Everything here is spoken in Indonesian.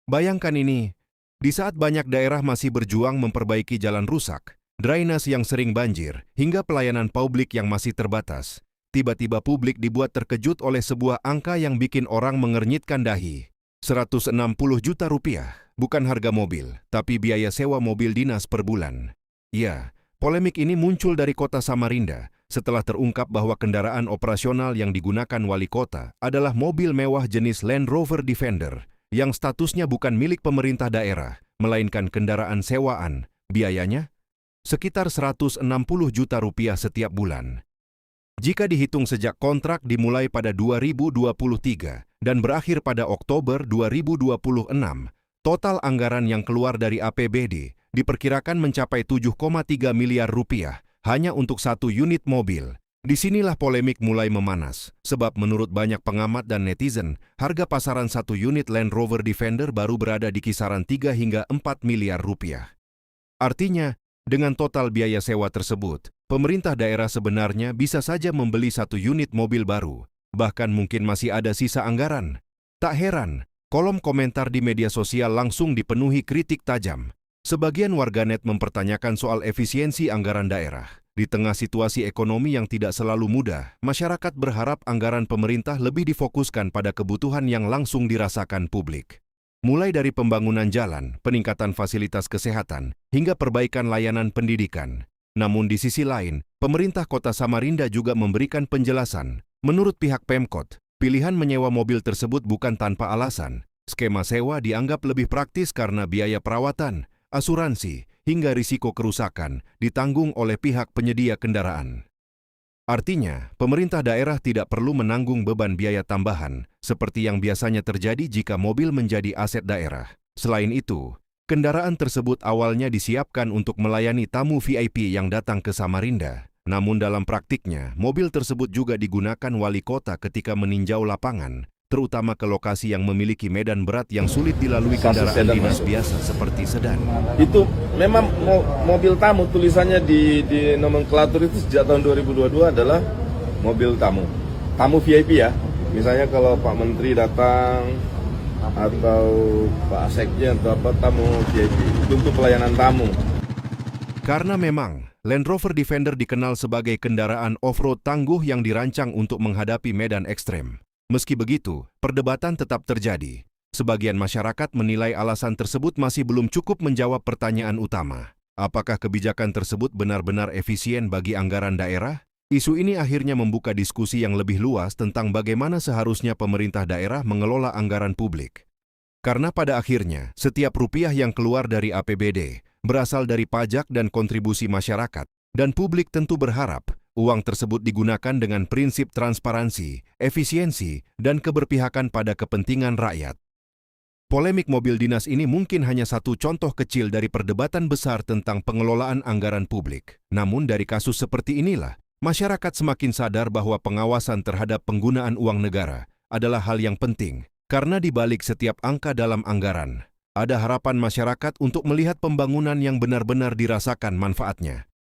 Bayangkan ini, di saat banyak daerah masih berjuang memperbaiki jalan rusak, drainase yang sering banjir, hingga pelayanan publik yang masih terbatas, tiba-tiba publik dibuat terkejut oleh sebuah angka yang bikin orang mengernyitkan dahi. 160 juta rupiah, bukan harga mobil, tapi biaya sewa mobil dinas per bulan. Ya, polemik ini muncul dari kota Samarinda setelah terungkap bahwa kendaraan operasional yang digunakan wali kota adalah mobil mewah jenis Land Rover Defender yang statusnya bukan milik pemerintah daerah, melainkan kendaraan sewaan. Biayanya sekitar 160 juta rupiah setiap bulan. Jika dihitung sejak kontrak dimulai pada 2023 dan berakhir pada Oktober 2026, total anggaran yang keluar dari APBD diperkirakan mencapai 7,3 miliar rupiah hanya untuk satu unit mobil. Disinilah polemik mulai memanas, sebab menurut banyak pengamat dan netizen, harga pasaran satu unit Land Rover Defender baru berada di kisaran 3 hingga 4 miliar rupiah. Artinya, dengan total biaya sewa tersebut, pemerintah daerah sebenarnya bisa saja membeli satu unit mobil baru, bahkan mungkin masih ada sisa anggaran. Tak heran, kolom komentar di media sosial langsung dipenuhi kritik tajam. Sebagian warganet mempertanyakan soal efisiensi anggaran daerah. Di tengah situasi ekonomi yang tidak selalu mudah, masyarakat berharap anggaran pemerintah lebih difokuskan pada kebutuhan yang langsung dirasakan publik. Mulai dari pembangunan jalan, peningkatan fasilitas kesehatan, hingga perbaikan layanan pendidikan. Namun di sisi lain, pemerintah kota Samarinda juga memberikan penjelasan. Menurut pihak Pemkot, pilihan menyewa mobil tersebut bukan tanpa alasan. Skema sewa dianggap lebih praktis karena biaya perawatan, asuransi, hingga risiko kerusakan ditanggung oleh pihak penyedia kendaraan. Artinya, pemerintah daerah tidak perlu menanggung beban biaya tambahan, seperti yang biasanya terjadi jika mobil menjadi aset daerah. Selain itu, kendaraan tersebut awalnya disiapkan untuk melayani tamu VIP yang datang ke Samarinda. Namun dalam praktiknya, mobil tersebut juga digunakan wali kota ketika meninjau lapangan, terutama ke lokasi yang memiliki medan berat yang sulit dilalui kendaraan dinas biasa seperti sedan. Itu memang mobil tamu, tulisannya di nomenklatur itu sejak tahun 2022 adalah mobil tamu. Tamu VIP ya, misalnya kalau Pak Menteri datang atau Pak Sekjen atau apa, tamu VIP, itu untuk pelayanan tamu. Karena memang Land Rover Defender dikenal sebagai kendaraan off-road tangguh yang dirancang untuk menghadapi medan ekstrem. Meski begitu, perdebatan tetap terjadi. Sebagian masyarakat menilai alasan tersebut masih belum cukup menjawab pertanyaan utama. Apakah kebijakan tersebut benar-benar efisien bagi anggaran daerah? Isu ini akhirnya membuka diskusi yang lebih luas tentang bagaimana seharusnya pemerintah daerah mengelola anggaran publik. Karena pada akhirnya, setiap rupiah yang keluar dari APBD berasal dari pajak dan kontribusi masyarakat, dan publik tentu berharap uang tersebut digunakan dengan prinsip transparansi, efisiensi, dan keberpihakan pada kepentingan rakyat. Polemik mobil dinas ini mungkin hanya satu contoh kecil dari perdebatan besar tentang pengelolaan anggaran publik. Namun dari kasus seperti inilah, masyarakat semakin sadar bahwa pengawasan terhadap penggunaan uang negara adalah hal yang penting, karena di balik setiap angka dalam anggaran, ada harapan masyarakat untuk melihat pembangunan yang benar-benar dirasakan manfaatnya.